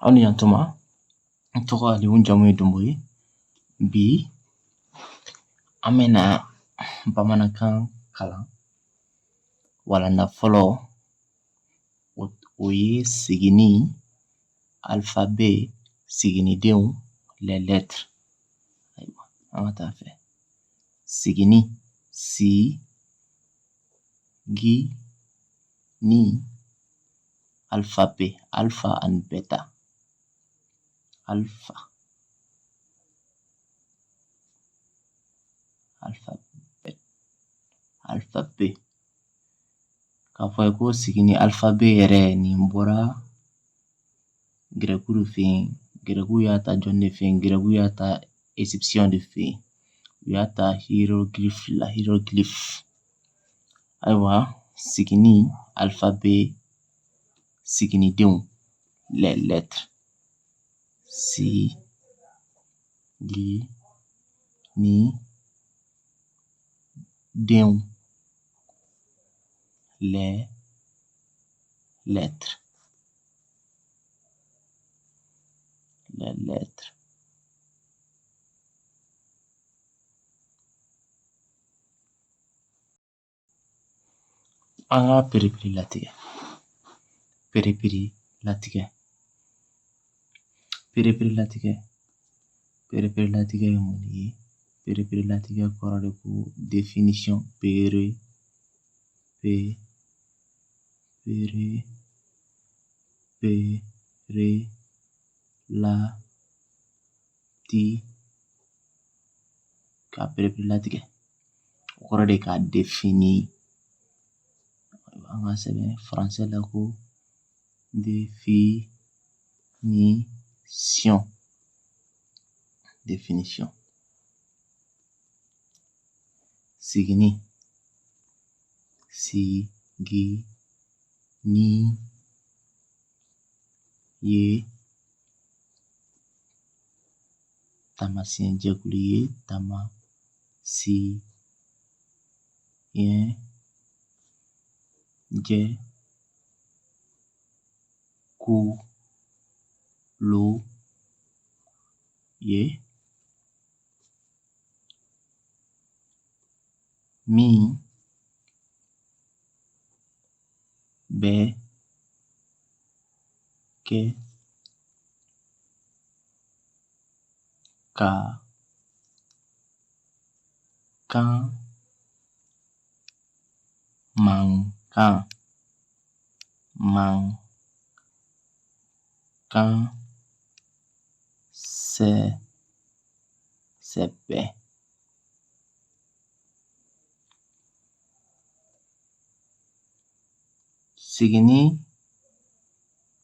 Aw ni yantuma n tɔgɔ Aliyu n jamu ye Dunboye. Bi an bɛna bamanankan kalan. Walanda fɔlɔ o ye sigini alphabet siginidenw les lettres. Ayiwa an ka taa fɛ. Sigini si gi ni alphabet alpha and beta. Alphabet. K'a fɔ ko sigini alphabet yɛrɛ nin bɔra Gɛrɛku de fɛ yen. Gɛrɛku y'a ta jɔn de fɛ yen? Gɛrɛku y'a ta Egyptien de fɛ yen. U y'a ta hiéroglyphe. Ayiwa sigini alphabet siginidenw les lettres. Si gi ni denw les lettres. An ka periperi latigɛ. Periperi latigɛ ye mun ye? Periperi latigɛ kɔrɔ de ko définition. Ka periperi latigɛ o kɔrɔ de ka définir. An ka sɛbɛn français la ko définition. Sigini si gi ni ye tamasiyɛn jɛkulu ye. Tamasiyɛn jɛkulu ye min bɛ kɛ ka kan mankan sɛbɛn. Sigini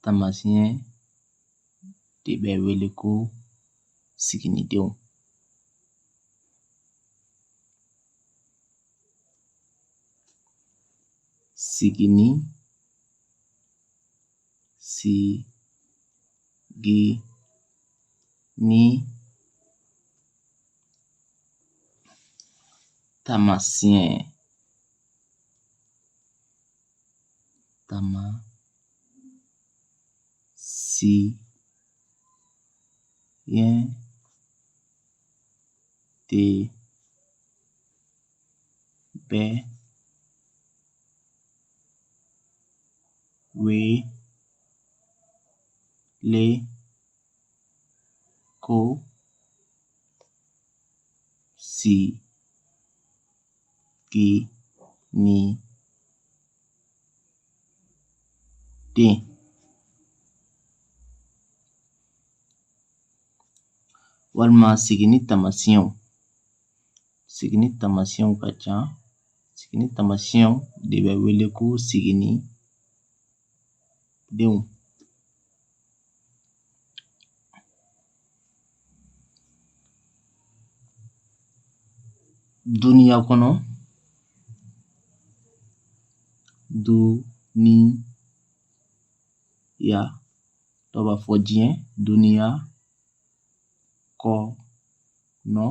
tamasiyɛn de bɛ wele ko siginidenw. Sigini si gi ni tamasiyɛn de bɛ wele ko siginiden. Walima sigini tamasiyɛnw. Sigini tamasiyɛnw ka ca. Sigini tamasiyɛnw de bɛ wele ko siginidenw. Duniya kɔnɔ. Duniya. Dɔw b'a fɔ diɲɛ. Duniya kɔnɔ.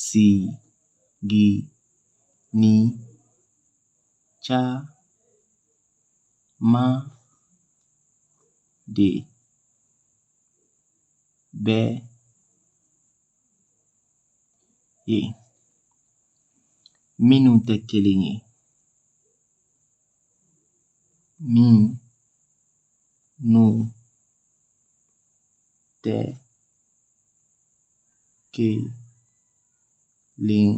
Sigini caman de bɛ ye. Minnu tɛ kelen ye. Minnu tɛ kelen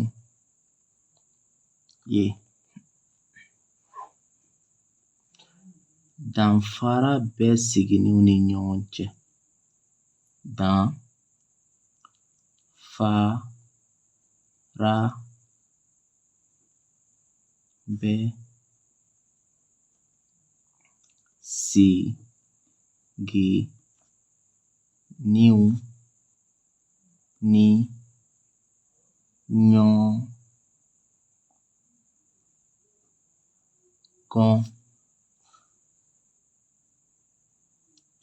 ye. Danfara bɛ seginniw ni ɲɔgɔn cɛ. Danfara bɛ seginniw ni ɲɔgɔn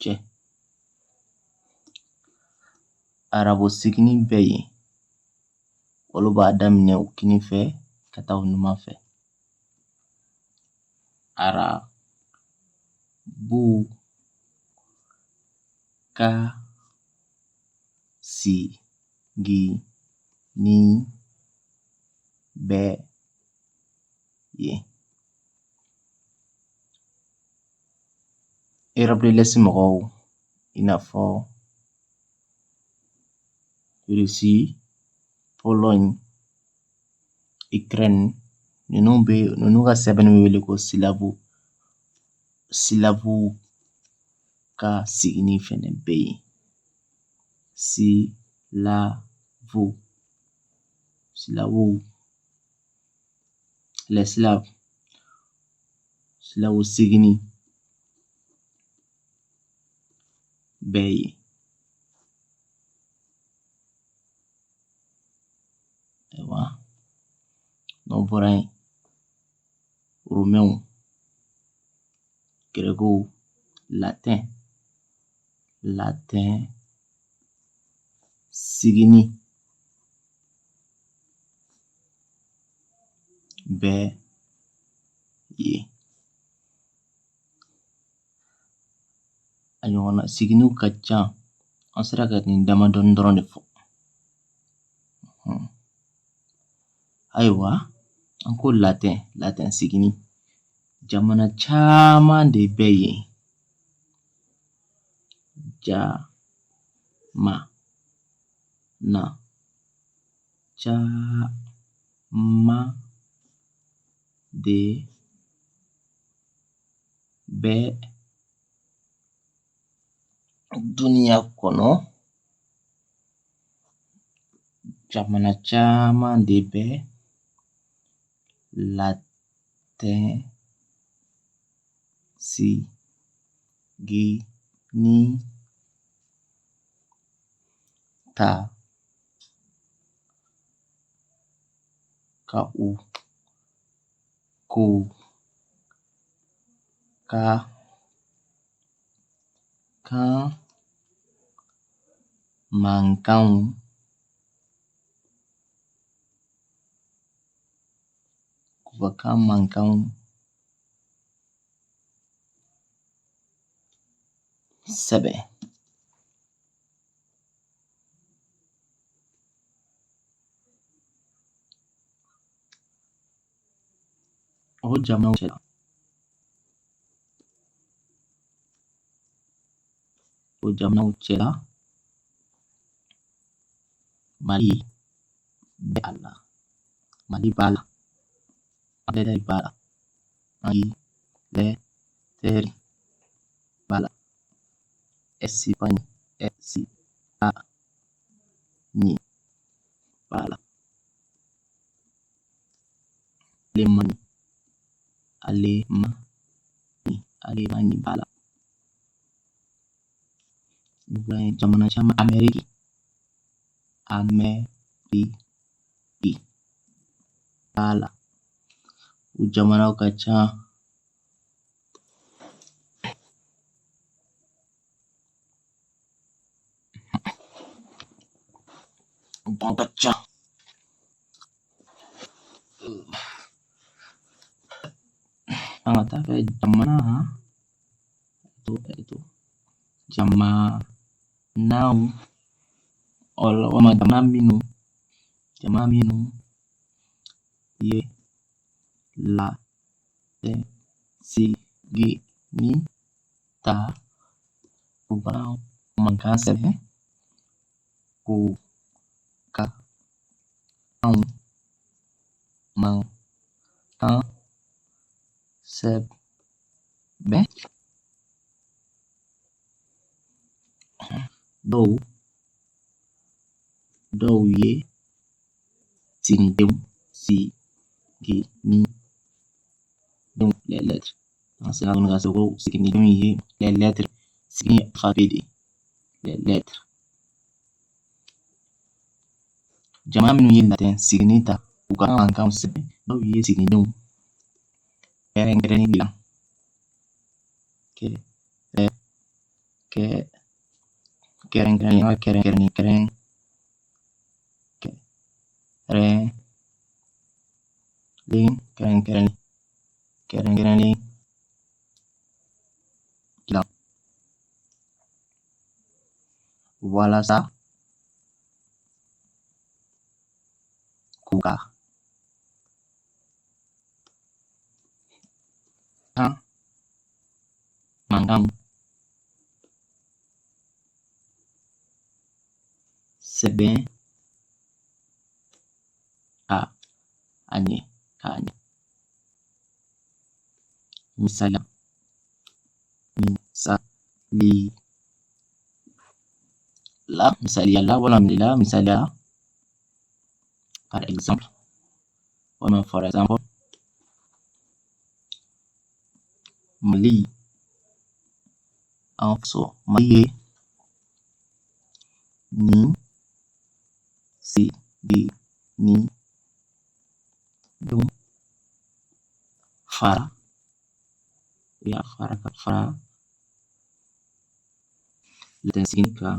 cɛ. Arabosigini bɛ yen. Olu b'a daminɛ u kini fɛ ka taa u numan fɛ. Arabu ka sigini bɛ yen. Erɔpu de lɛsi mɔgɔw i n'a fɔ Rusi, Pologne, Ukraine, ninnu ka sɛbɛnni bɛ wele ko Silabu ka sigini fɛnɛ bɛ yen. Silabu, les Slaves, Silabu sigini bɛ yen. N'o bɔra yen, Romɛnw, Gɛrɛgɛw, Latɛn sigini bɛ yen. A ɲɔgɔnna siginiw ka ca. An sera ka nin damadɔni dɔrɔn de fɔ. Ayiwa, an ko Latɛn sigini. Jamana caman de bɛ yen. Jamana caman de bɛ duniya kɔnɔ. Jamana caman de bɛ Latɛn sigini ta ka u ko ka kan mankanw sɛbɛn. O jamanaw cɛla, Mali bɛ a la. Mali b'a la. Angilɛtɛri b'a la. Angilɛtɛri b'a la. Ɛsipaɲi b'a la. Alemaɲi b'a la. Jamana caman, Amɛriki b'a la. O jamanaw ka ca. An ka taa fɛ jamana Jamaa nau wama jamaa minu ye la te sigini ta kubanao mankansebe ku ka au man kan sebe dou ye sigini donc les lettres. C'est là qu'on a ce gros sigini les lettres signi alphabet les lettres. Jamaa minu ye latin sigini ta kuka mankan sebe dou ye sigini keren bila keren gila. Walasa kuka kan mankan sebe ka anye misalia par exemple for example Mali also Mali ni si di ni dum fara latin significa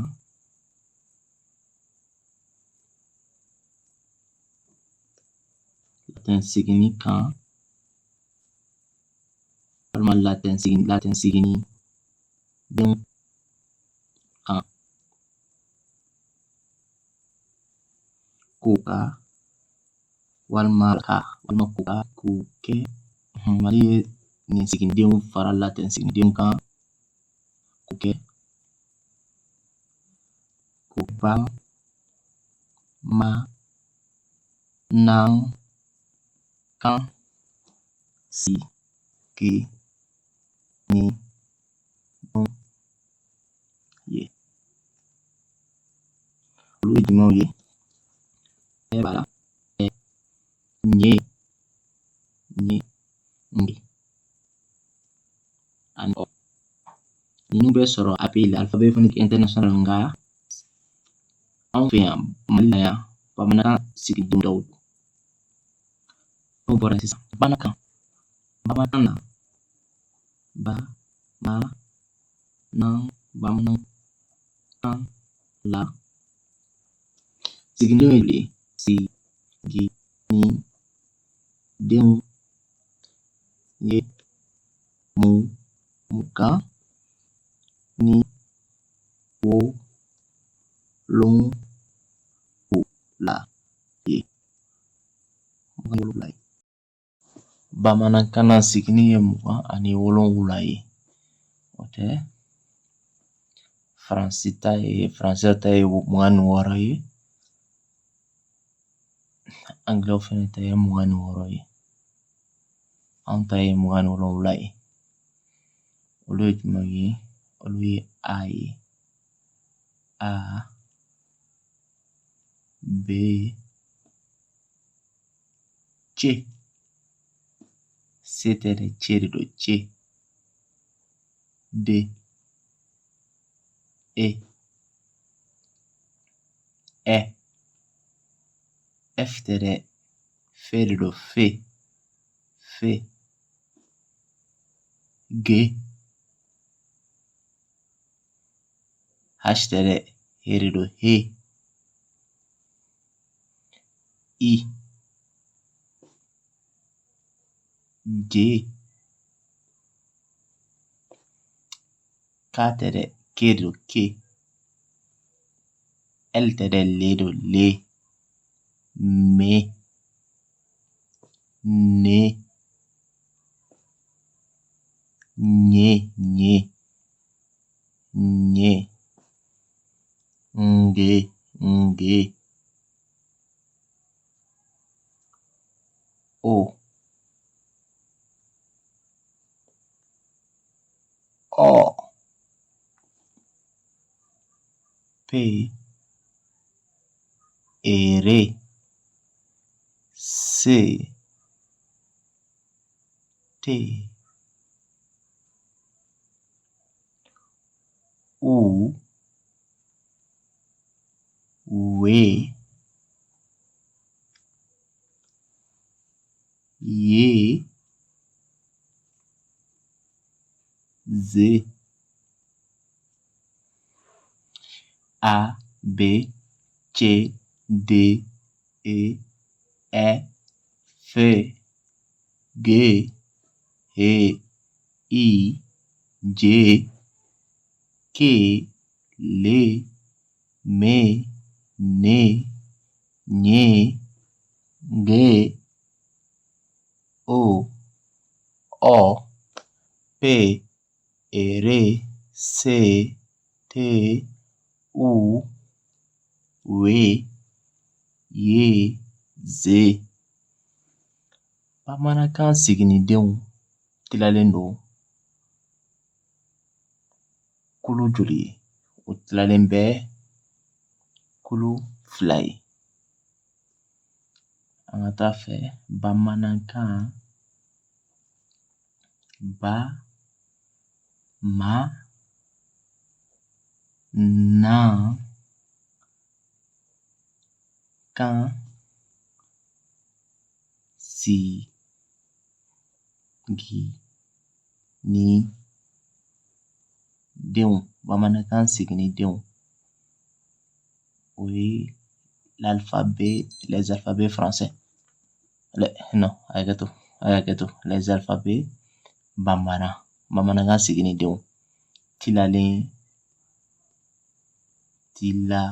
walma latin signi dum kan kuka walma kuka kuke Mali ni signi dum fara latin signi dum kan kuke kupa ma nang kan si ki ni dum ye lu jumɛnw ye bala nye nge ani o ninnu bɛ sɔrɔ API alphabet phonique international nga anw fɛ yan Mali la yan bamanankan sigidon dɔw n'o bɔra sisan bamanankan na bamanankan la siginidenw ye siginidenw ye mukan ni wolonwula ye. Bamanankan na sigini ye mukan ani wolonwula ye. O tɛ Faransi ta ye mugan ni wɔɔrɔ ye. Angilɛw fɛnɛ ta ye mugan ni wɔɔrɔ ye. Anw ta ye mugan ni wolonwula ye. Olu ye jumɛnw ye? Olu ye A ye. A, B, C. C tɛ dɛ, C de don, C. D, E, F tɛ dɛ, F de don, F, G, H tɛ dɛ, H de don, H, I, J, K tɛ dɛ, ke de don ke. L tɛ dɛ le don le. Me. Ne. Nye nye. Nye. Nge nge. O. O. Pe. Ere. Se. Te. U. We. Ye. Ze. A. B. C. D. E. F. G. H. I. J. K. L. M. N. Nye. Ge. O. O. Pe. Ere. Se. Te. U. We. Ye. Ze. Bamanankan siginidenw tilalen don kulu joli ye? O tilalen bɛ kulu 2 ye. An ka taa fɛ bamanankan ba, ma, na, kan, si, gi, ni, denw. Bamanankan siginidenw o ye les alphabets français. Non, a hakɛ to. Les alphabets bamanan. Bamanankan siginidenw tilalen tila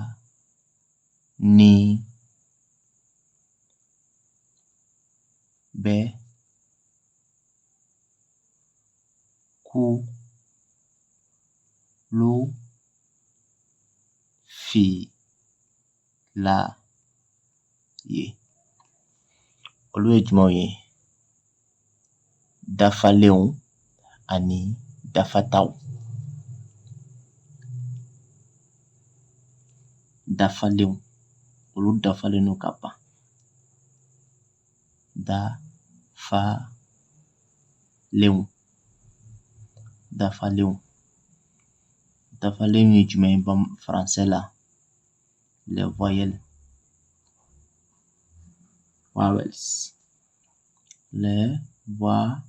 ni bɛ ku lu fi la ye. Olu ye jumɛnw ye? Dafalenw ani dafataw. Dafalenw, olu dafalen don ka ban. Dafalenw ye jumɛn ye faransɛ la? Les voyelles. Vowels. Les voyelles.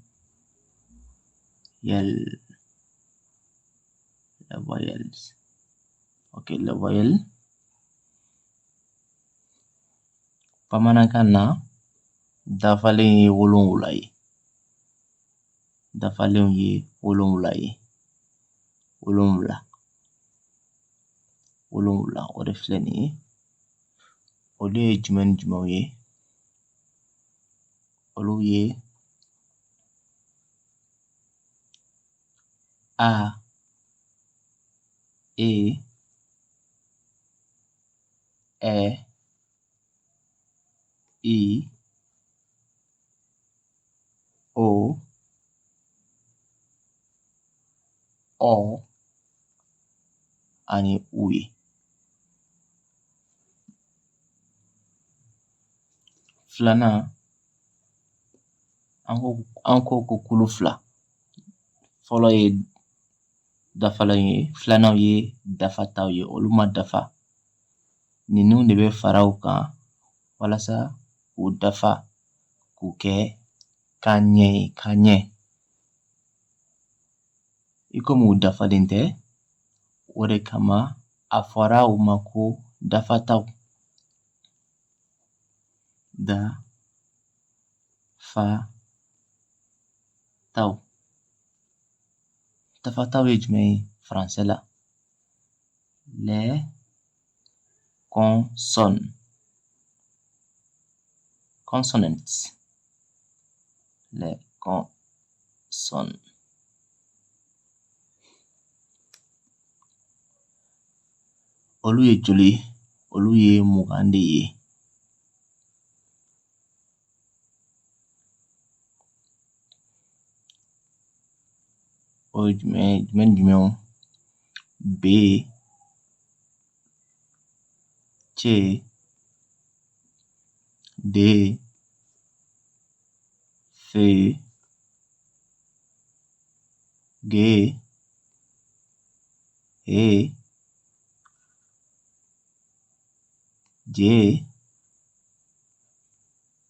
Ok, les voyelles. Bamanankan na dafalen ye 7 ye. Dafalenw ye 7 ye. 7 o de filɛ nin ye. Olu ye jumɛn ni jumɛnw ye? Olu ye A, E, Ɛ, I, O, Ɔ ani U ye. Filanan an ko kulu 2. Fɔlɔ ye dafalenw ye, filananw ye dafataw ye. Olu ma dafa. Ninnu de bɛ fara u kan walasa k'u dafa k'u kɛ kanɲɛ ye. Kanɲɛ. I komi u dafalen tɛ, o de kama a fɔra u ma ko dafataw. Dafataw ye jumɛn ye faransɛ la? les consonnes. Consonants. Les consonnes. Olu ye joli? Olu ye 20 de ye. O ye jumɛn? B, C, D, F, G, E, J,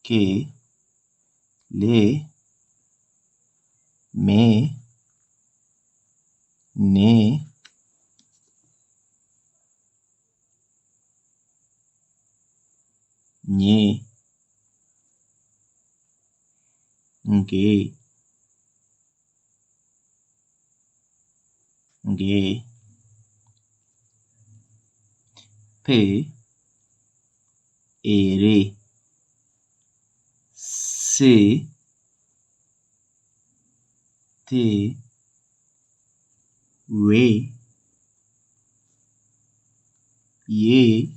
K, L, M, N, Ñ, G, P, R, C, T, W, Y,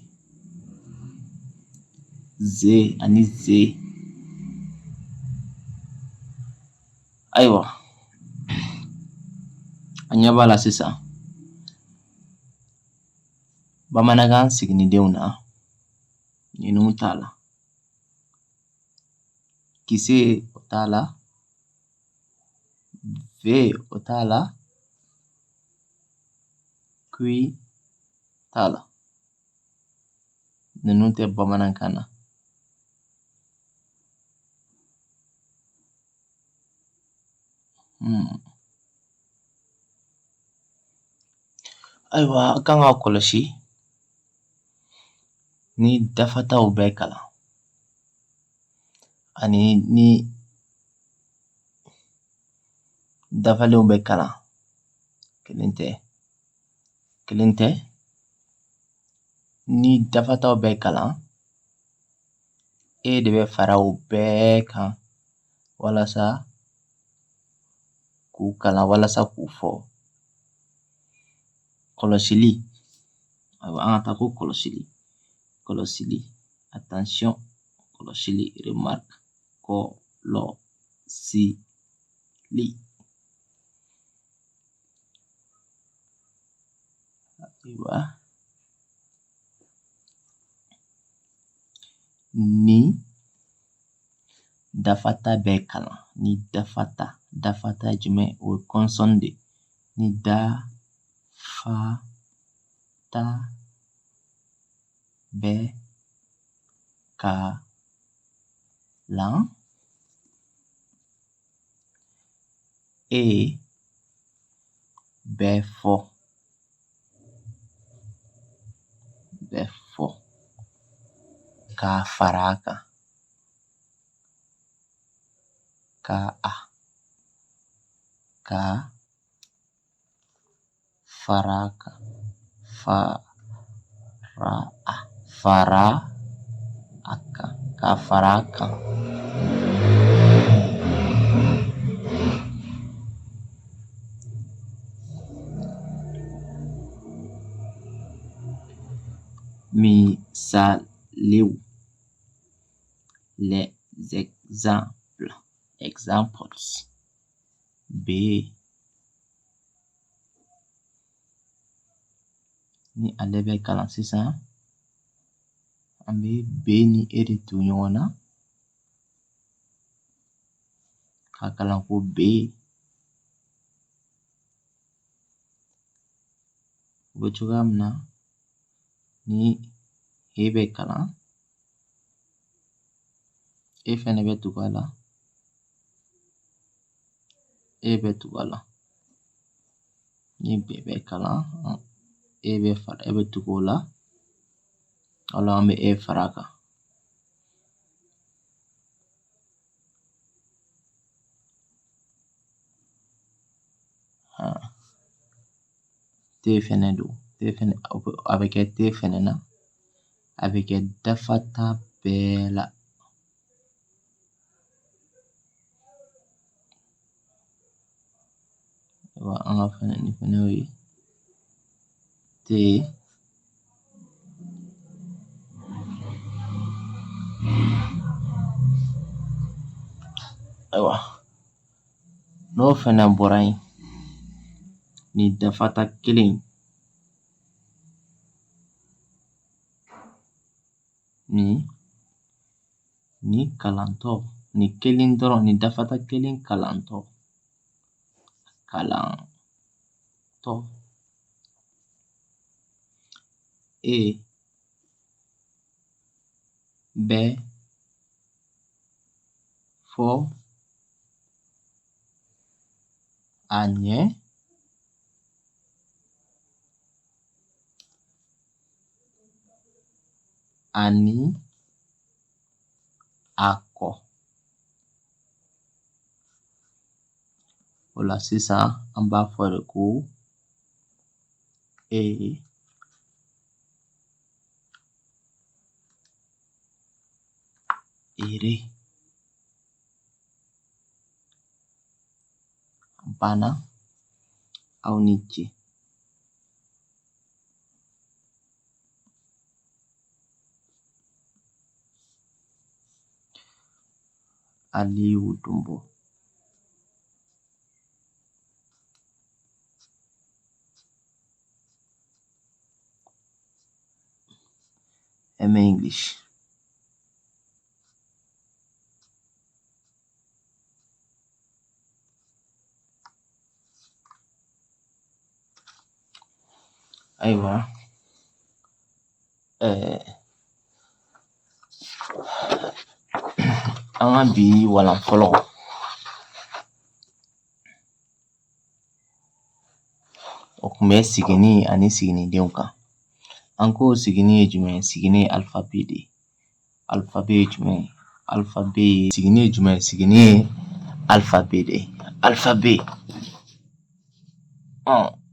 Z ani Z. Ayiwa, an ɲɛ b'a la sisan. Bamanankan siginidenw na ninnu t'a la. Kise o t'a la. V o t'a la. Kui t'a la. Ninnu tɛ bamanankan na. Ayiwa, a kan ka kɔlɔsi ni dafataw bɛ kalan ani ni dafalenw bɛ kalan. Kelen tɛ. Ni dafataw bɛ kalan, e de bɛ fara o bɛɛ kan walasa k'u kalan, walasa k'u fɔ. Kɔlɔsili. Ayiwa, an ka taa ko kɔlɔsili. Kɔlɔsili. Attention. Kɔlɔsili. Remarque. Kɔlɔsili. Ayiwa. Ni dafata bɛ kalan. Ni dafata. Dafata ye jumɛn? O ye consonne de. Ni dafata bɛ kalan. E bɛ fɔ. K'a fara a kan. K'a fara a kan. K'a fara a kan. Misaliw. Les exemples. Examples. B. Ni ale bɛ kalan sisan, an bɛ B ni E de to ɲɔgɔn na k'a kalan ko B. O bɛ cogoya min na, ni E bɛ kalan, E fɛnɛ bɛ tugu a la. E bɛ tugu a la. Ni B bɛ kalan, E bɛ tugu o la. Wala, an bɛ E fara a kan. T fɛnɛ don. T a bɛ kɛ te fɛnɛ na, a bɛ kɛ dafata bɛɛ la. An ka fɛnɛ ni fɛnɛ y'o ye te ayiwa n'o fɛnɛ bɔra yen, ni dafata kelen ni kalantɔ, ni kelen dɔrɔn, ni dafata kelen kalantɔ e bɛ fɔ a ɲɛ ani a kɔ. O la sisan an b'a fɔ de ko ere banna aw ni ce. Aliyu Dumbo. English. Ayiwa an ka bi walan fɔlɔ o kun bɛ sigini ani siginidenw kan. An ko sigini ye jumɛn ye? Sigini ye alifabe de ye. Alifabe ye jumɛn ye? Sigini ye jumɛn ye? Sigini ye alifabe de ye. Alifabe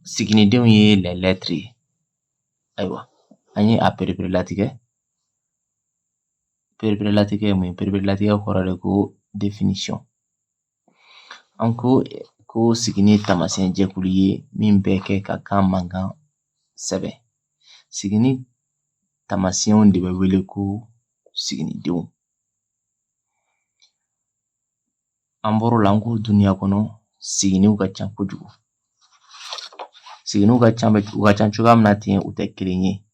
siginidenw ye les lettres ye. Ayiwa an ye a perepere latigɛ. Perepere latigɛ ye mun ye? Perepere latigɛ kɔrɔ de ko définition. An ko sigini ye taamasiyɛn jɛkulu ye min bɛ kɛ ka kan mankan sɛbɛn. Sigini taamasiyɛnw de bɛ wele ko siginidenw. An bɔr'o la, an ko duniya kɔnɔ siginiw ka ca kojugu. Siginiw ka ca cogoya min na ten, u tɛ kelen ye.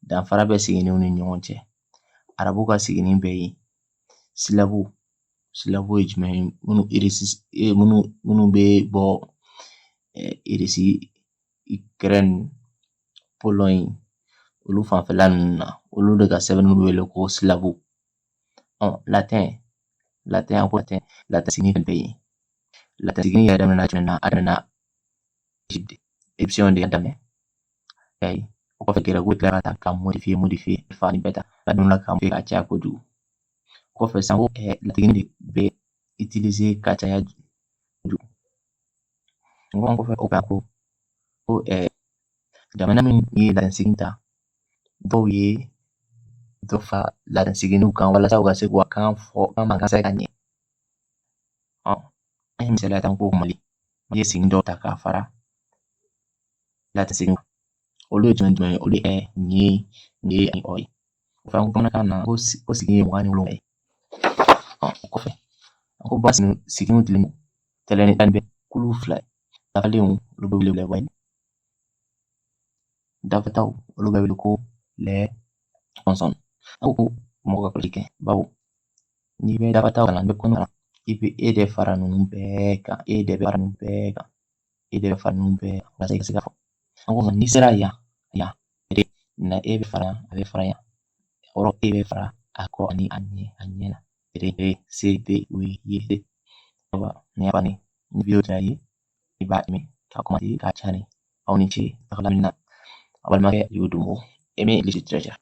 Danfara bɛ siginiw ni ɲɔgɔn cɛ. Arabu ka sigini bɛ yen. Silavu ye jumɛn ye? Minnu bɛ bɔ Irisi, Ukraine, Pologne, olu fanfɛla ninnu na, olu de ka sɛbɛnniw bɛ wele ko silavu. Latin sigini bɛ yen. Latin sigini yɛrɛ daminɛna jumɛn na? A daminɛna Egyptiens de y'a daminɛ. O kɔfɛ gɛrɛgɛrɛw tilara ka modifier alpha ni beta. A donna ka modifier ka caya kojugu. Kɔfɛ san ko latigini de bɛ utiliser ka caya kojugu. Kɔfɛ o kan ko jamana min ye latin sigini ta, dɔw ye dɔ fara latin siginiw kan walasa u ka se k'u ka kan fɔ, kan mankan sɛbɛn ka ɲɛ. An ye misaliya ta, ko Mali ye sigini dɔw ta k'a fara latin siginiw kan. Olu ye jumɛn ye? Olu ye ɲe ani ɔ ye. O fana ko bamanankan na ko sigini ye 27 ye. O kɔfɛ an ko bamanankan siginiw dilen tɛlɛnni bɛ kulu 2 ye. Dafalenw olu bɛ wele wayini. Dafataw olu bɛ wele ko les consonnes. An ko mɔgɔ ka kɔlɔsili kɛ, bawo n'i bɛ dafataw kalan, n'i bɛ kɔnɔ kalan, i bɛ de fara ninnu bɛɛ kan. Walasa i ka se ka fɔ. An ko n'i sera yan na e bɛ fara yan, a bɛ fara yan. Kɔrɔ e bɛ fara a kɔ ani a ɲɛ na. Se be o ye se. Ni y'a faamu, ni video diyara i ye, i b'a aimé ka commenter k'a cari. Aw ni ce, a balimakɛ Aliyu Dumbo, Aimé English Literature.